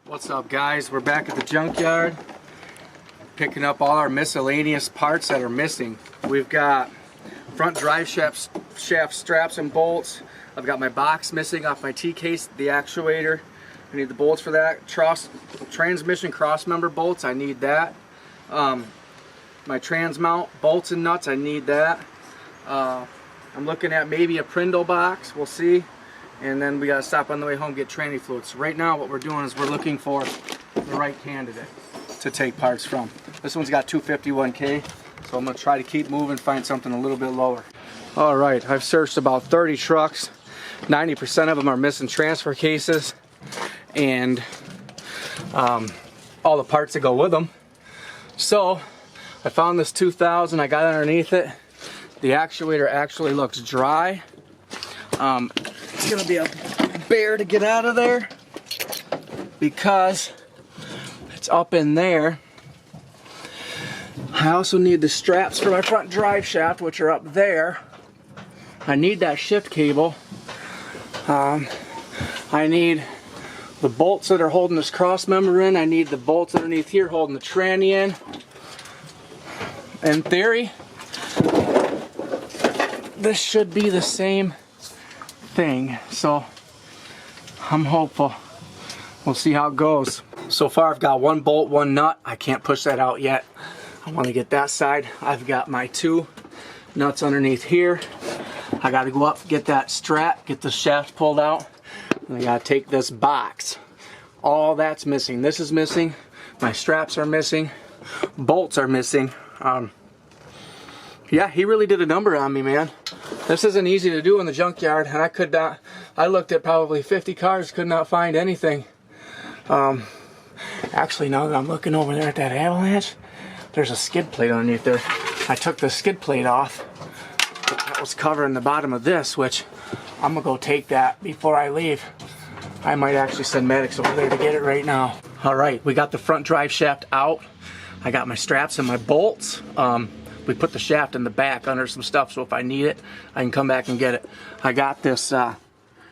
What's up, guys? We're back at the junkyard picking up all our miscellaneous parts that are missing. We've got front drive shaft straps and bolts. I've got my box missing off my T-case, the actuator. I need the bolts for that. Transmission cross member bolts, I need that. My trans mount bolts and nuts, I need that. I'm looking at maybe a Prindle box, we'll see. And then we gotta stop on the way home, get tranny fluids. So right now what we're doing is we're looking for the right candidate to take parts from. This one's got 251K, so I'm gonna try to keep moving, find something a little bit lower. All right, I've searched about 30 trucks. 90% of them are missing transfer cases and all the parts that go with them. So I found this 2000, I got underneath it. The actuator actually looks dry. It's gonna be a bear to get out of there because it's up in there. I also need the straps for my front drive shaft, which are up there. I need that shift cable. I need the bolts that are holding this cross member in. I need the bolts underneath here holding the tranny in. In theory, this should be the same thing, so I'm hopeful. We'll see how it goes. So far I've got one bolt, one nut. I can't push that out yet. I want to get that side. I've got my two nuts underneath here. I got to go up, get that strap, get the shaft pulled out. And I got to take this box. All that's missing. This is missing. My straps are missing. Bolts are missing. Yeah, he really did a number on me, man. This isn't easy to do in the junkyard, and I looked at probably 50 cars, could not find anything. Actually, now that I'm looking over there at that Avalanche, there's a skid plate underneath there. I took the skid plate off. That was covering the bottom of this, which I'm gonna go take that before I leave. I might actually send medics over there to get it right now. All right, we got the front drive shaft out. I got my straps and my bolts. We put the shaft in the back under some stuff, so if I need it, I can come back and get it. I got this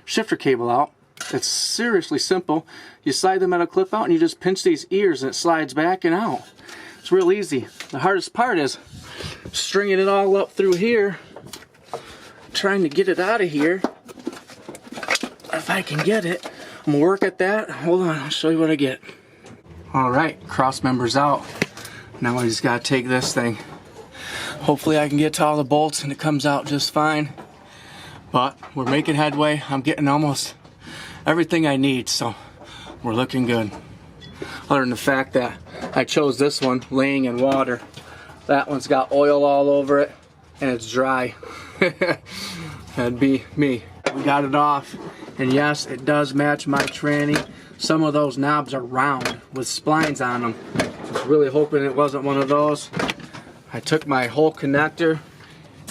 shifter cable out. It's seriously simple. You slide the metal clip out and you just pinch these ears and it slides back and out. It's real easy. The hardest part is stringing it all up through here, trying to get it out of here. If I can get it, I'm gonna work at that. Hold on, I'll show you what I get. All right, cross members out. Now I just gotta take this thing. Hopefully I can get to all the bolts and it comes out just fine. But we're making headway. I'm getting almost everything I need, so we're looking good. Other than the fact that I chose this one laying in water. That one's got oil all over it and it's dry. That'd be me. We got it off, and yes, it does match my tranny. Some of those knobs are round with splines on them. I was really hoping it wasn't one of those. I took my whole connector,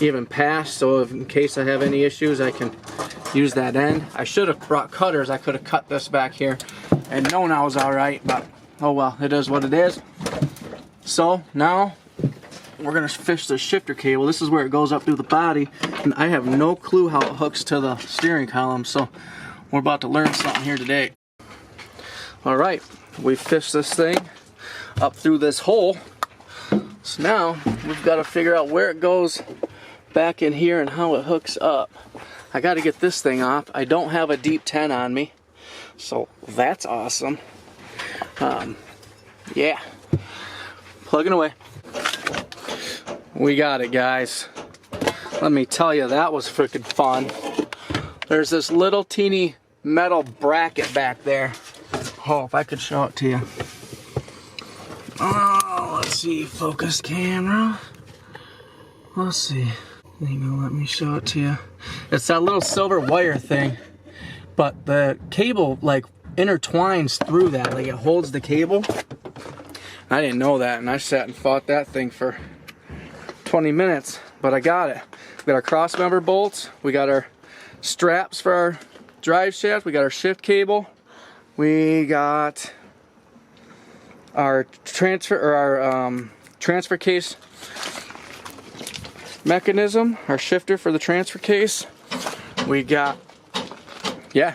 even past, so if, in case I have any issues, I can use that end. I should have brought cutters. I could have cut this back here and known I was all right, but oh well, it is what it is. So now we're gonna fish the shifter cable. This is where it goes up through the body, and I have no clue how it hooks to the steering column, so we're about to learn something here today. All right, we fished this thing up through this hole. So now we've got to figure out where it goes back in here and how it hooks up. I got to get this thing off. I don't have a deep 10 on me, so that's awesome. Yeah, plugging away. We got it, guys. Let me tell you, that was freaking fun. There's this little teeny metal bracket back there. Oh, if I could show it to you. Oh, let's see, focus camera. Let's see. You know, let me show it to you. It's that little silver wire thing, but the cable like intertwines through that, like it holds the cable. I didn't know that, and I sat and fought that thing for 20 minutes, but I got it. We got our cross member bolts, we got our straps for our drive shaft, we got our shift cable, we got our transfer case mechanism, our shifter for the transfer case. We got a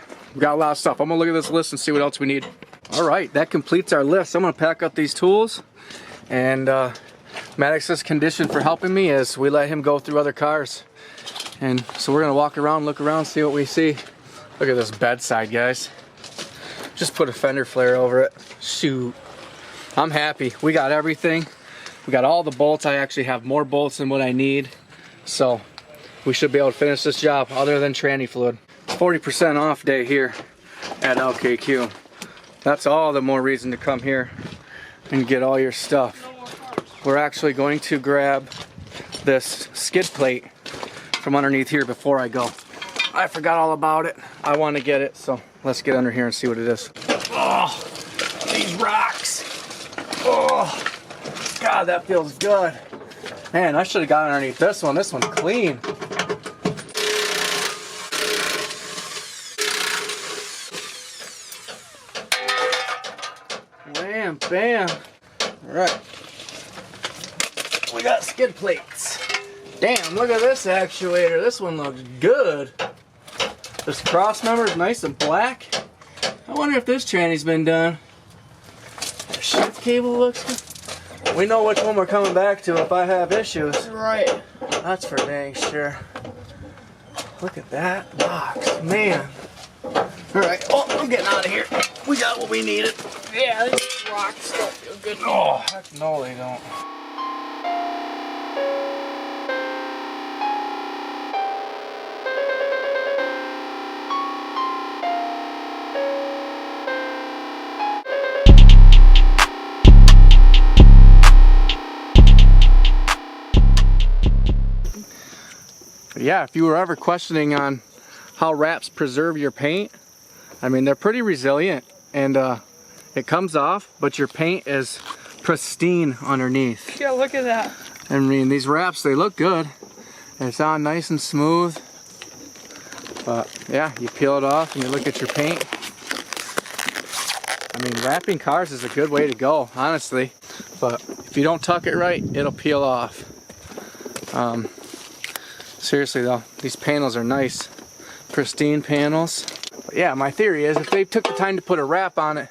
lot of stuff. I'm gonna look at this list and see what else we need. All right, that completes our list. I'm gonna pack up these tools, and Maddox's condition for helping me is we let him go through other cars. And so we're gonna walk around, look around, see what we see. Look at this bedside, guys. Just put a fender flare over it. Shoot. I'm happy. We got everything. We got all the bolts. I actually have more bolts than what I need. So we should be able to finish this job other than tranny fluid. 40% off day here at LKQ. That's all the more reason to come here and get all your stuff. We're actually going to grab this skid plate from underneath here before I go. I forgot all about it. I want to get it, so let's get under here and see what it is. Oh, these rocks. Oh, God, that feels good. Man, I should have got underneath this one. This one's clean. Wham, bam. All right. We got skid plates. Damn, look at this actuator. This one looks good. This cross member is nice and black. I wonder if this tranny's been done. The shift cable looks good. We know which one we're coming back to if I have issues. Right. That's for dang sure. Look at that box, man. Alright, oh, I'm getting out of here. We got what we needed. Yeah, these rocks don't feel good. Oh, heck no, they don't. Yeah, if you were ever questioning on how wraps preserve your paint, I mean, they're pretty resilient, and it comes off, but your paint is pristine underneath. Yeah, look at that. I mean, these wraps, they look good. It's on nice and smooth. But yeah, you peel it off and you look at your paint. I mean, wrapping cars is a good way to go, honestly. But if you don't tuck it right, it'll peel off. Seriously though, these panels are nice, pristine panels. But yeah, my theory is if they took the time to put a wrap on it,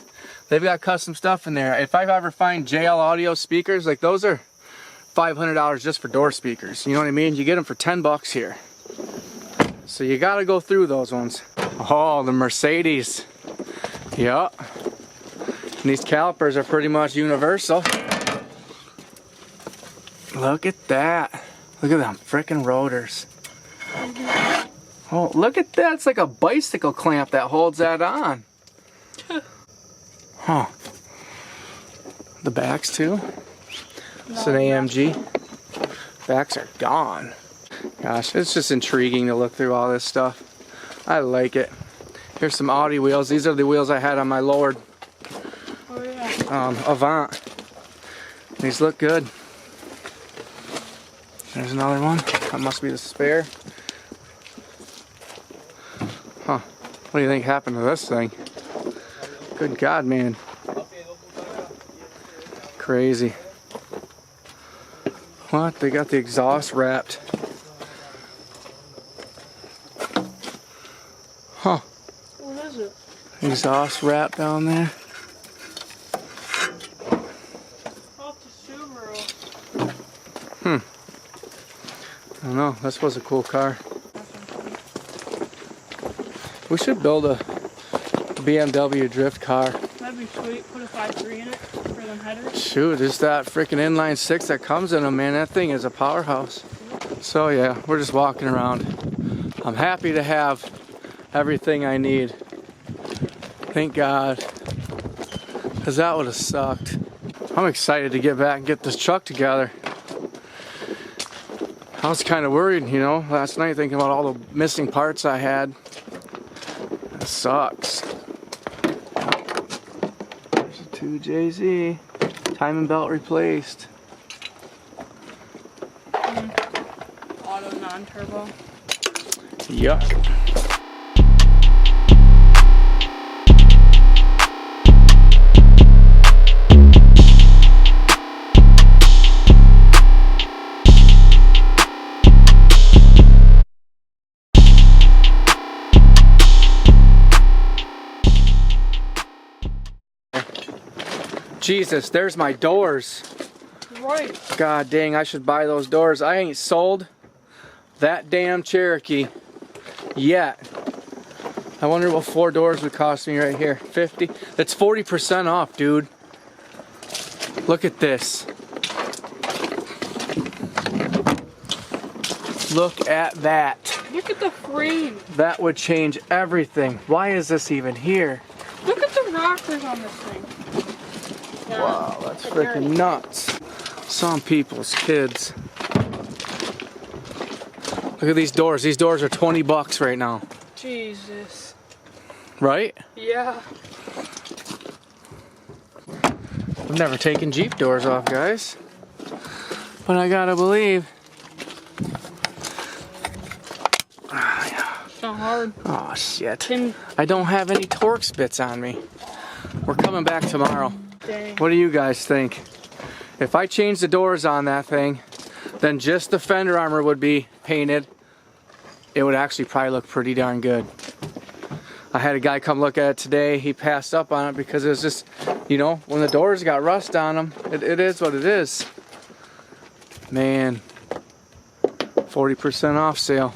they've got custom stuff in there. If I ever find JL Audio speakers, like those are $500 just for door speakers. You know what I mean? You get them for 10 bucks here. So you gotta go through those ones. Oh, the Mercedes. Yup. And these calipers are pretty much universal. Look at that. Look at them frickin' rotors. Oh, look at that. It's like a bicycle clamp that holds that on. Huh. The backs too. It's an AMG. Backs are gone. Gosh, it's just intriguing to look through all this stuff. I like it. Here's some Audi wheels. These are the wheels I had on my lowered Avant. These look good. There's another one. That must be the spare. Huh. What do you think happened to this thing? Good God, man. Crazy. What? They got the exhaust wrapped. Huh. What is it? Exhaust wrap down there. Oh, it's a Subaru. I don't know. This was a cool car. We should build a BMW drift car. That'd be sweet. Put a 5.3 in it for them headers. Shoot, it's that freaking inline 6 that comes in them, man. That thing is a powerhouse. So yeah, we're just walking around. I'm happy to have everything I need. Thank God. Because that would have sucked. I'm excited to get back and get this truck together. I was kind of worried, you know, last night thinking about all the missing parts I had. That sucks. There's a 2JZ. Timing belt replaced. Auto non-turbo. Yup. Jesus, there's my doors. Right. God dang, I should buy those doors. I ain't sold that damn Cherokee yet. I wonder what 4 doors would cost me right here. 50. That's 40% off, dude. Look at this. Look at that. Look at the frame. That would change everything. Why is this even here? Look at the rockers on this thing. Yeah, Wow, that's it's freaking dirty. nuts. Some people's kids. Look at these doors. These doors are 20 bucks right now. Jesus. Right? Yeah. I've never taken Jeep doors off, guys. But I gotta believe. It's not hard. Oh, shit. Tim, I don't have any Torx bits on me. We're coming back tomorrow. dang. What do you guys think? If I change the doors on that thing, then just the fender armor would be painted. It would actually probably look pretty darn good. I had a guy come look at it today. He passed up on it because it was just, you know, when the doors got rust on them, it is what it is. Man, 40% off sale.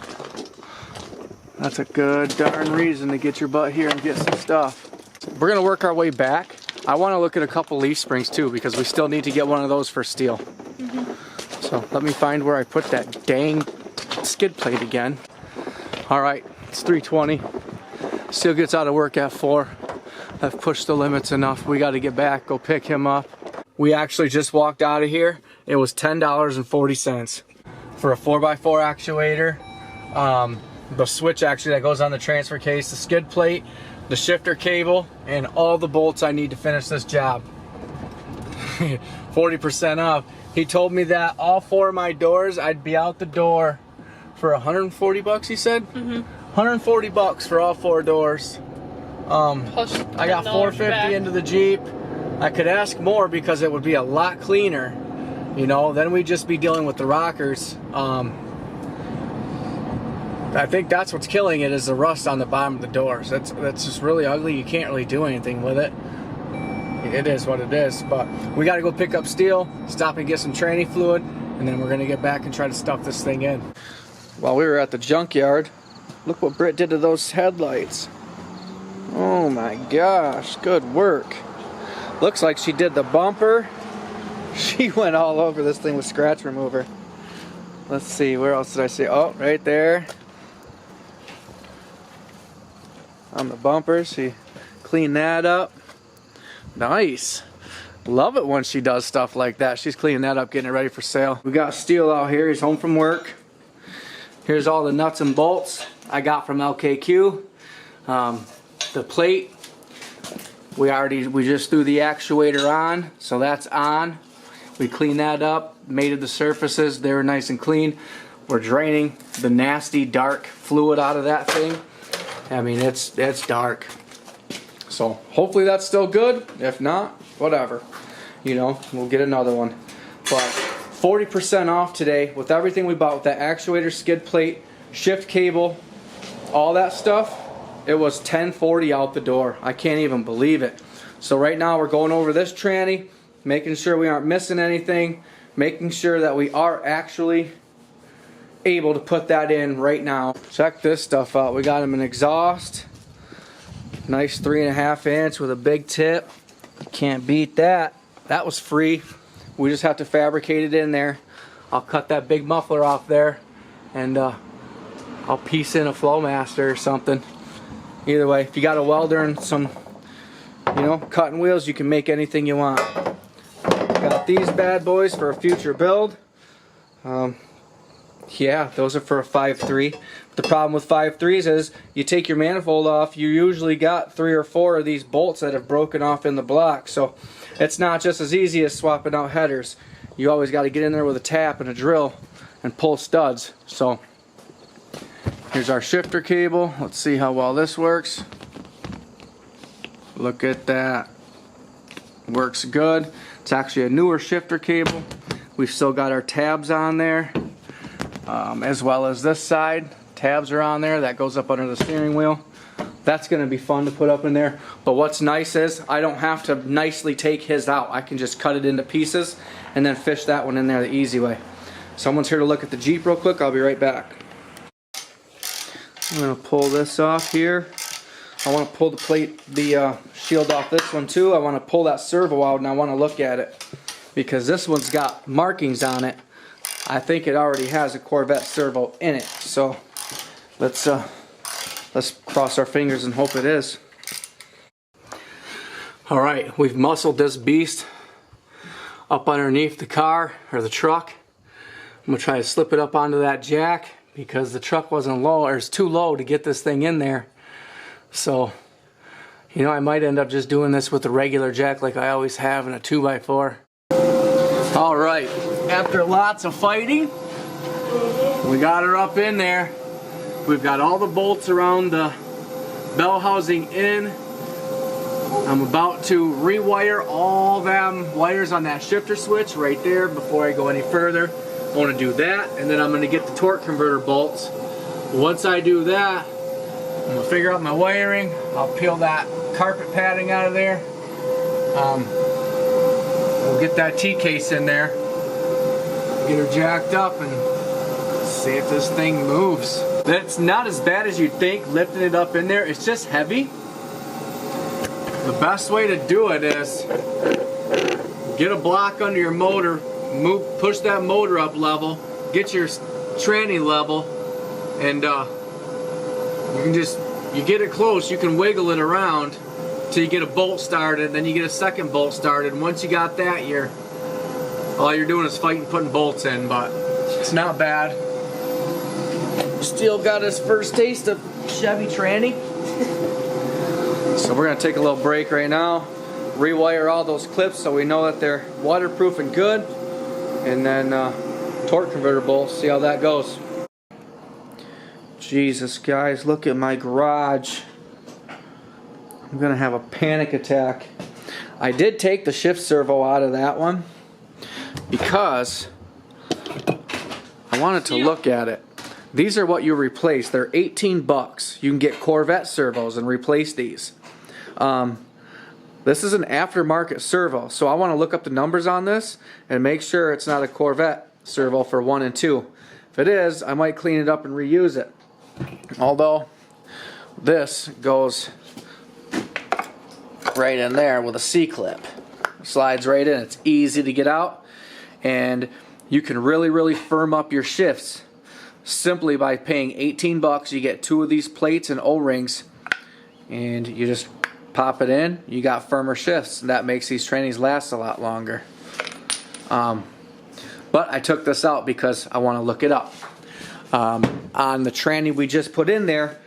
That's a good darn reason to get your butt here and get some stuff. We're gonna work our way back. I want to look at a couple leaf springs too because we still need to get one of those for steel. So let me find where I put that dang skid plate again. All right, it's 3:20. Steel gets out of work at 4. I've pushed the limits enough. We got to get back, go pick him up. We actually just walked out of here. It was $10.40 for a 4x4 actuator. The switch actually that goes on the transfer case, the skid plate, the shifter cable, and all the bolts I need to finish this job. 40% off. He told me that all 4 of my doors, I'd be out the door for 140 bucks, he said? 140 bucks for all 4 doors. Plus I got $10 $450 back. into the Jeep. I could ask more because it would be a lot cleaner. You know, then we'd just be dealing with the rockers. I think that's what's killing it is the rust on the bottom of the doors. That's just really ugly. You can't really do anything with it. It is what it is. But we got to go pick up steel, stop and get some tranny fluid, and then we're going to get back and try to stuff this thing in. While we were at the junkyard, look what Britt did to those headlights. Oh my gosh, good work. Looks like she did the bumper. She went all over this thing with scratch remover. Let's see, where else did I see? Oh, right there. On the bumper, she cleaned that up. Nice. Love it when she does stuff like that. She's cleaning that up, getting it ready for sale. We got Steel out here. He's home from work. Here's all the nuts and bolts I got from LKQ. The plate, we just threw the actuator on, so that's on. We cleaned that up, mated the surfaces. They were nice and clean. We're draining the nasty dark fluid out of that thing. I mean, it's dark. So hopefully that's still good. If not, whatever. You know, we'll get another one. But 40% off today with everything we bought with that actuator, skid plate, shift cable, all that stuff. It was $10.40 out the door. I can't even believe it. So right now we're going over this tranny, making sure we aren't missing anything, making sure that we are actually able to put that in right now. Check this stuff out. We got him an exhaust. Nice 3.5 inch with a big tip. Can't beat that. That was free. We just have to fabricate it in there. I'll cut that big muffler off there and I'll piece in a Flowmaster or something. Either way, if you got a welder and some, you know, cutting wheels, you can make anything you want. Got these bad boys for a future build. Yeah, those are for a 5.3. The problem with 5.3s is you take your manifold off, you usually got 3 or 4 of these bolts that have broken off in the block. So it's not just as easy as swapping out headers. You always got to get in there with a tap and a drill and pull studs. So here's our shifter cable. Let's see how well this works. Look at that. Works good. It's actually a newer shifter cable. We've still got our tabs on there. As well as this side. Tabs are on there. That goes up under the steering wheel. that's going to be fun to put up in there. But what's nice is I don't have to nicely take his out. I can just cut it into pieces and then fish that one in there the easy way. Someone's here to look at the Jeep real quick. I'll be right back. I'm going to pull this off here. I want to pull the shield off this one too. I want to pull that servo out and I want to look at it because this one's got markings on it. I think it already has a Corvette servo in it. So let's cross our fingers and hope it is. All right, we've muscled this beast up underneath the car or the truck. I'm gonna try to slip it up onto that jack because the truck wasn't low, or it's too low to get this thing in there. So, you know, I might end up just doing this with a regular jack like I always have in a 2x4. All right, after lots of fighting, we got her up in there. We've got all the bolts around the bell housing in. I'm about to rewire all them wires on that shifter switch right there before I go any further. I want to do that, and then I'm going to get the torque converter bolts. Once I do that, I'm going to figure out my wiring. I'll peel that carpet padding out of there. We'll get that T-case in there, get her jacked up, and see if this thing moves. It's not as bad as you'd think lifting it up in there. It's just heavy. The best way to do it is get a block under your motor, push that motor up level, get your tranny level, and you get it close, you can wiggle it around till you get a bolt started, then you get a second bolt started, and once you got that, all you're doing is fighting putting bolts in, but it's not bad. Still got his first taste of Chevy tranny. So we're gonna take a little break right now, rewire all those clips so we know that they're waterproof and good, and then torque converter bolts, see how that goes. Jesus guys, look at my garage. I'm gonna have a panic attack. I did take the shift servo out of that one because I wanted to look at it. These are what you replace. They're 18 bucks. You can get Corvette servos and replace these. This is an aftermarket servo, so I want to look up the numbers on this and make sure it's not a Corvette servo for 1 and 2. If it is, I might clean it up and reuse it. Although this goes right in there with a C-clip. Slides right in. It's easy to get out, and you can really firm up your shifts simply by paying 18 bucks. You get 2 of these plates and O-rings, and you just pop it in. You got firmer shifts, and that makes these trannies last a lot longer. But I took this out because I want to look it up. On the tranny we just put in there,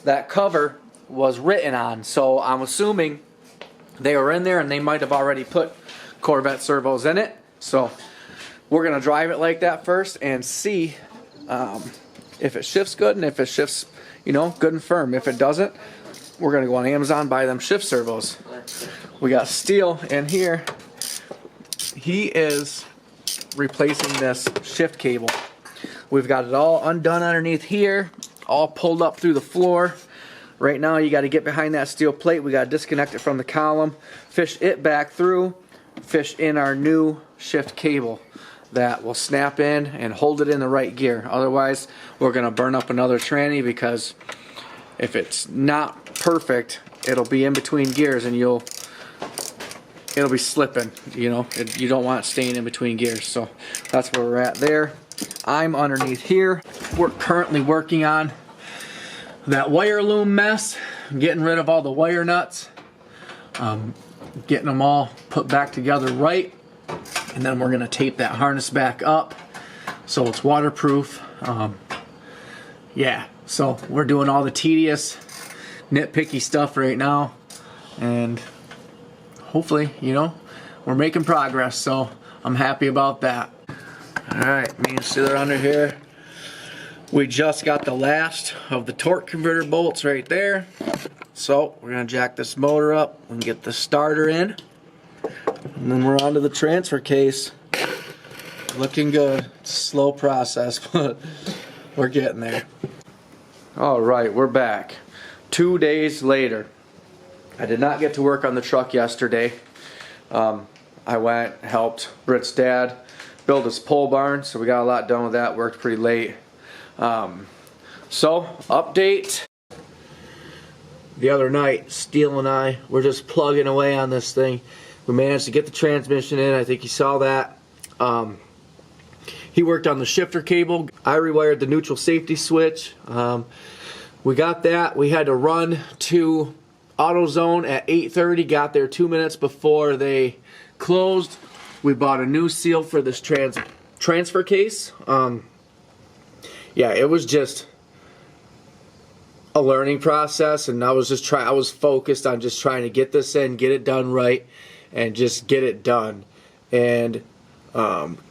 that cover was written on, so I'm assuming they were in there and they might have already put Corvette servos in it. So we're gonna drive it like that first and see if it shifts good, and if it shifts, you know, good and firm. If it doesn't, we're gonna go on Amazon, buy them shift servos. We got Steel in here. He is replacing this shift cable. We've got it all undone underneath here, all pulled up through the floor. Right now you got to get behind that steel plate. We got to disconnect it from the column, fish it back through, fish in our new shift cable that will snap in and hold it in the right gear. Otherwise, we're going to burn up another tranny, because if it's not perfect, it'll be in between gears and it'll be slipping, you know. You don't want it staying in between gears. So that's where we're at there. I'm underneath here. We're currently working on that wire loom mess, getting rid of all the wire nuts, getting them all put back together right, and then we're going to tape that harness back up so it's waterproof. Yeah, so we're doing all the tedious, nitpicky stuff right now, and hopefully, you know, we're making progress, so I'm happy about that. Alright, me and Steeler under here. We just got the last of the torque converter bolts right there. So we're going to jack this motor up and get the starter in. And then we're on to the transfer case. Looking good. It's a slow process, but we're getting there. Alright, we're back. 2 days later. I did not get to work on the truck yesterday. I went, helped Britt's dad build his pole barn, so we got a lot done with that, worked pretty late. So, update. The other night, Steele and I were just plugging away on this thing. We managed to get the transmission in, I think you saw that. He worked on the shifter cable. I rewired the neutral safety switch. We got that. We had to run to AutoZone at 8:30. Got there 2 minutes before they closed. We bought a new seal for this transfer case. Yeah, it was just a learning process, and I was focused on just trying to get this in, get it done right, and just get it done. And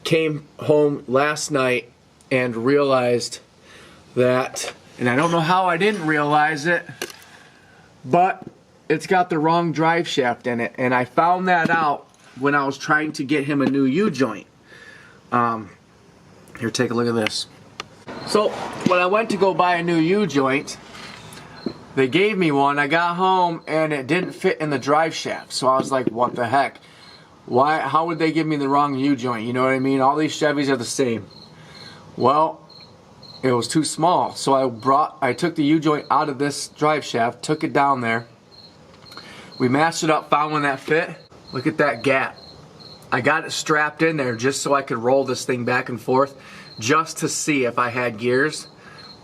came home last night and realized that, and I don't know how I didn't realize it, but it's got the wrong drive shaft in it, and I found that out when I was trying to get him a new U-joint. Here, take a look at this. So when I went to go buy a new U-joint, they gave me one. I got home and it didn't fit in the drive shaft, so I was like, what the heck? Why? How would they give me the wrong U-joint? You know what I mean? All these Chevys are the same. Well, it was too small, so I took the U-joint out of this drive shaft, took it down there. We matched it up, found one that fit. Look at that gap. I got it strapped in there just so I could roll this thing back and forth, just to see if I had gears.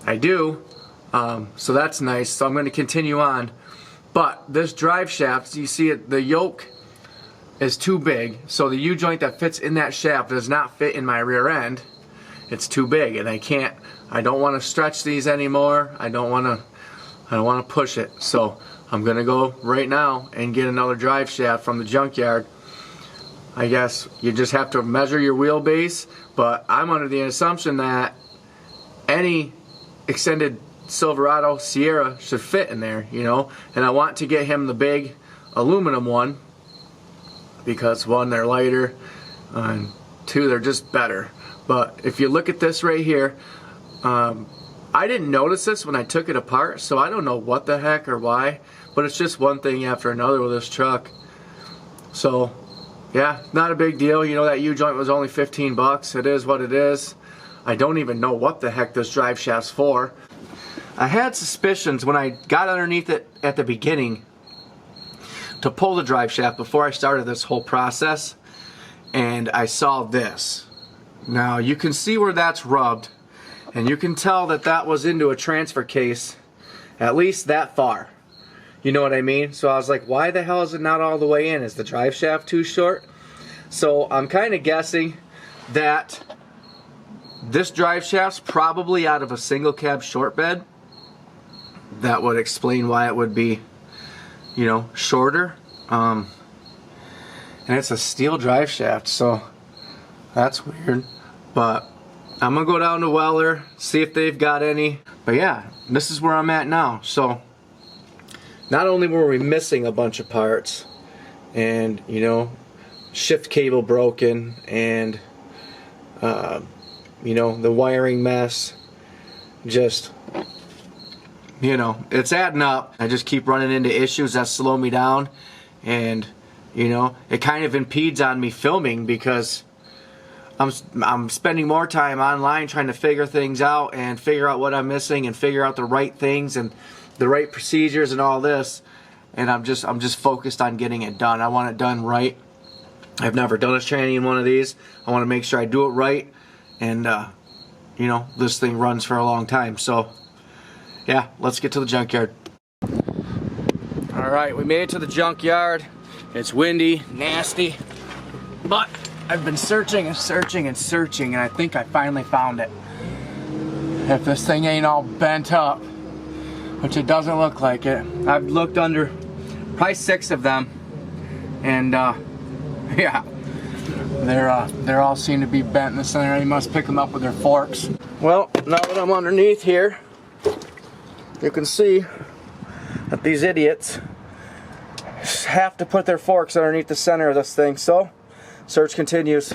I do, so that's nice. So I'm going to continue on. But this drive shaft, you see it, the yoke is too big, so the U-joint that fits in that shaft does not fit in my rear end. It's too big, and I don't want to stretch these anymore. I don't want to push it. So I'm gonna go right now and get another drive shaft from the junkyard. I guess you just have to measure your wheelbase, but I'm under the assumption that any extended Silverado Sierra should fit in there, you know. And I want to get him the big aluminum one, because one, they're lighter, and two, they're just better. But if you look at this right here, I didn't notice this when I took it apart, so I don't know what the heck or why, but it's just one thing after another with this truck. So yeah, not a big deal. You know, that U-joint was only 15 bucks. It is what it is. I don't even know what the heck this drive shaft's for. I had suspicions when I got underneath it at the beginning to pull the drive shaft before I started this whole process, and I saw this. Now you can see where that's rubbed, and you can tell that that was into a transfer case at least that far. You know what I mean? So I was like, why the hell is it not all the way in? Is the drive shaft too short? So I'm kind of guessing that this drive shaft's probably out of a single cab short bed. That would explain why it would be, you know, shorter. And it's a steel drive shaft, so that's weird. But I'm gonna go down to Weller, see if they've got any. But yeah, this is where I'm at now. So not only were we missing a bunch of parts, and you know, shift cable broken, and you know, the wiring mess, just, you know, it's adding up. I just keep running into issues that slow me down, and you know, it kind of impedes on me filming because I'm spending more time online trying to figure things out and figure out what I'm missing and figure out the right things and the right procedures and all this, and I'm just focused on getting it done. I want it done right. I've never done a tranny in one of these. I want to make sure I do it right, and you know, this thing runs for a long time. So yeah, let's get to the junkyard. Alright, we made it to the junkyard. It's windy, nasty, but I've been searching and searching and searching, and I think I finally found it. If this thing ain't all bent up, which it doesn't look like it. I've looked under probably 6 of them, and yeah, they're all seem to be bent in the center. They must pick them up with their forks. Well, now that I'm underneath here, you can see that these idiots have to put their forks underneath the center of this thing. So search continues.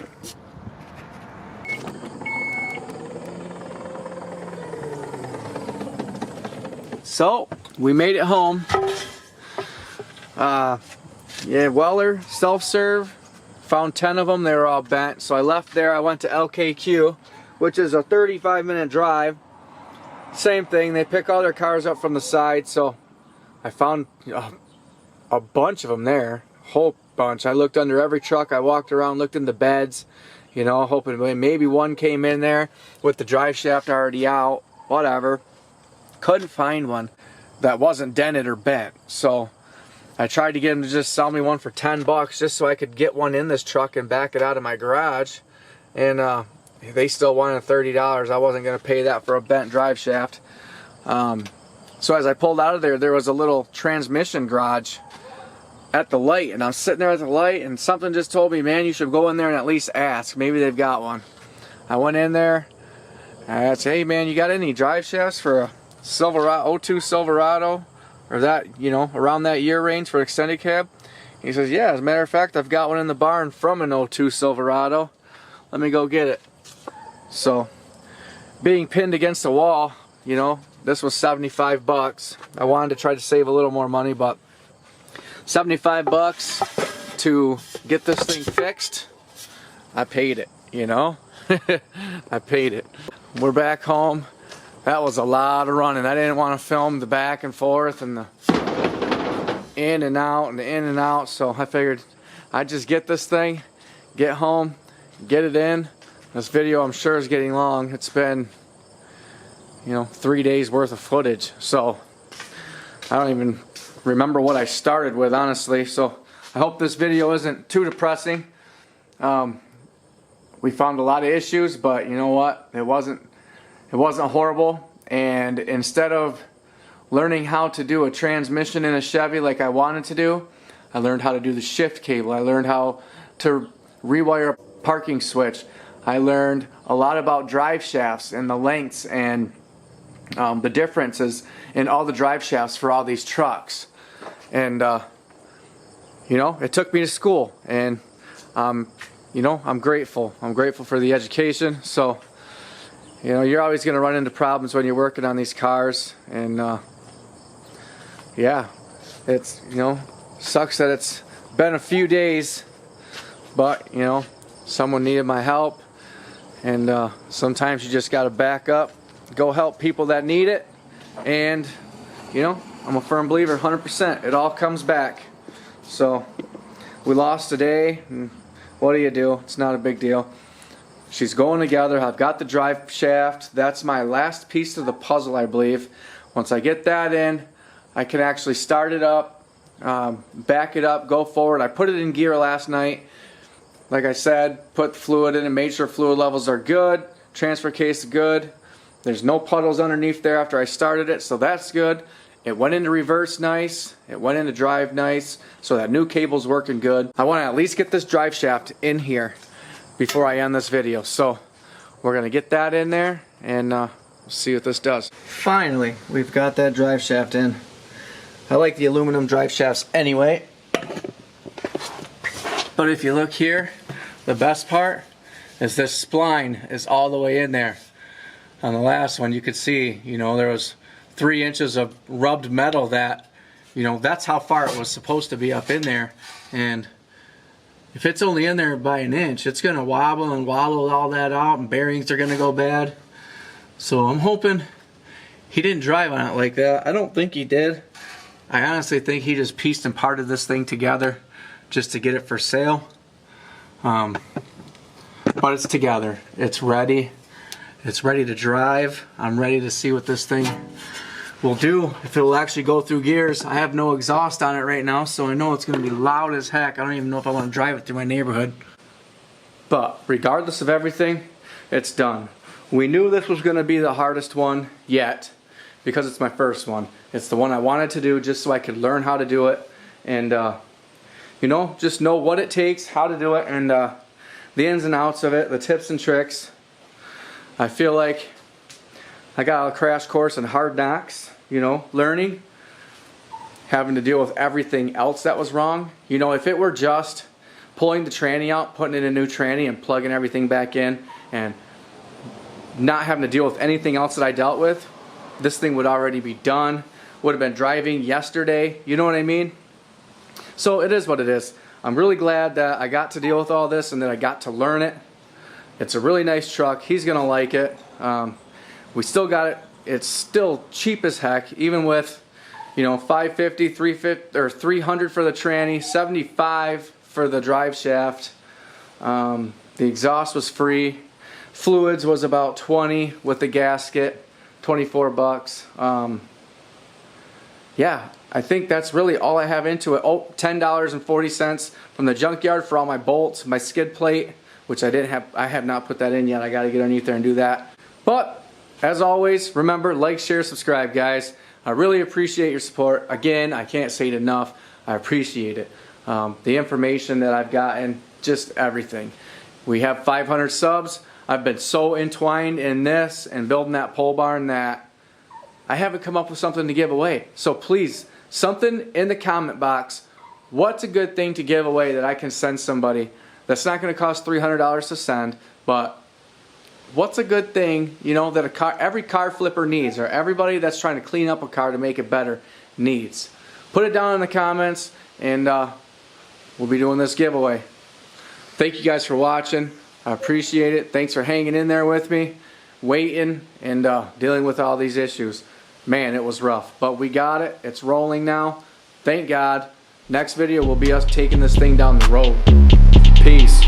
So we made it home. Yeah, Weller, self-serve. Found 10 of them. They were all bent. So I left there. I went to LKQ, which is a 35-minute drive. Same thing. They pick all their cars up from the side. So I found a bunch of them there. Whole bunch. I looked under every truck. I walked around, looked in the beds, you know, hoping maybe one came in there with the drive shaft already out. Whatever. Couldn't find one that wasn't dented or bent. So I tried to get them to just sell me one for 10 bucks just so I could get one in this truck and back it out of my garage. And they still wanted $30. I wasn't going to pay that for a bent drive shaft. So as I pulled out of there, there was a little transmission garage at the light. And I was sitting there at the light and something just told me, man, you should go in there and at least ask. Maybe they've got one. I went in there. I said, hey man, you got any drive shafts for a Silverado, 02 Silverado? Or that, you know, around that year range for extended cab? He says, yeah, as a matter of fact, I've got one in the barn from an 02 Silverado. Let me go get it. So, being pinned against the wall, you know, this was 75 bucks. I wanted to try to save a little more money, but 75 bucks to get this thing fixed, I paid it, you know? I paid it. We're back home. That was a lot of running. I didn't want to film the back and forth and the in and out and the in and out, so I figured I'd just get this thing, get home, get it in. This video I'm sure is getting long. It's been, you know, 3 days worth of footage, so I don't even remember what I started with, honestly. So I hope this video isn't too depressing. We found a lot of issues, but you know what? It wasn't horrible. And instead of learning how to do a transmission in a Chevy like I wanted to do, I learned how to do the shift cable. I learned how to rewire a parking switch. I learned a lot about drive shafts and the lengths and the differences in all the drive shafts for all these trucks. And you know, it took me to school, and you know, I'm grateful. I'm grateful for the education. So, you know, you're always going to run into problems when you're working on these cars, and yeah, it's, you know, sucks that it's been a few days, but you know, someone needed my help, and sometimes you just got to back up, go help people that need it, and you know, I'm a firm believer, 100%, it all comes back. So we lost today, and what do? It's not a big deal. She's going together. I've got the drive shaft. That's my last piece of the puzzle, I believe. Once I get that in, I can actually start it up, back it up, go forward. I put it in gear last night. Like I said, put the fluid in and made sure fluid levels are good. Transfer case is good. There's no puddles underneath there after I started it, so that's good. It went into reverse nice. It went into drive nice. So that new cable's working good. I want to at least get this drive shaft in here before I end this video. So we're going to get that in there and we'll see what this does. Finally, we've got that drive shaft in. I like the aluminum drive shafts anyway. But if you look here, the best part is this spline is all the way in there. On the last one you could see, you know, there was 3 inches of rubbed metal that, you know, that's how far it was supposed to be up in there. And if it's only in there by an inch, it's going to wobble and wallow all that out, and bearings are going to go bad. So I'm hoping he didn't drive on it like that. I don't think he did. I honestly think he just pieced and parted this thing together just to get it for sale. But it's together. It's ready. It's ready to drive. I'm ready to see what this thing will do, if it will actually go through gears. I have no exhaust on it right now, so I know it's going to be loud as heck. I don't even know if I want to drive it through my neighborhood. But regardless of everything, it's done. We knew this was going to be the hardest one yet, because it's my first one. It's the one I wanted to do just so I could learn how to do it, and you know, just know what it takes, how to do it, and the ins and outs of it, the tips and tricks. I feel like I got a crash course in hard knocks, you know, learning, having to deal with everything else that was wrong. You know, if it were just pulling the tranny out, putting in a new tranny and plugging everything back in and not having to deal with anything else that I dealt with, this thing would already be done. would have been driving yesterday. You know what I mean? So it is what it is. I'm really glad that I got to deal with all this and that I got to learn it. It's a really nice truck. He's gonna like it. We still got it. It's still cheap as heck, even with, you know, $550, $350, or $300 for the tranny, $75 for the drive shaft. The exhaust was free. Fluids was about $20 with the gasket, 24 bucks. Yeah, I think that's really all I have into it. Oh, $10.40 from the junkyard for all my bolts, my skid plate, which I have not put that in yet. I got to get underneath there and do that. But as always, remember, like, share, subscribe, guys. I really appreciate your support. Again, I can't say it enough. I appreciate it. The information that I've gotten, just everything. We have 500 subs. I've been so entwined in this and building that pole barn that I haven't come up with something to give away. So please, something in the comment box. What's a good thing to give away that I can send somebody that's not going to cost $300 to send, but what's a good thing, you know, that every car flipper needs, or everybody that's trying to clean up a car to make it better needs? Put it down in the comments, and we'll be doing this giveaway. Thank you guys for watching. I appreciate it. Thanks for hanging in there with me, waiting, and dealing with all these issues. Man, it was rough, but we got it. It's rolling now. Thank God. Next video will be us taking this thing down the road. Peace.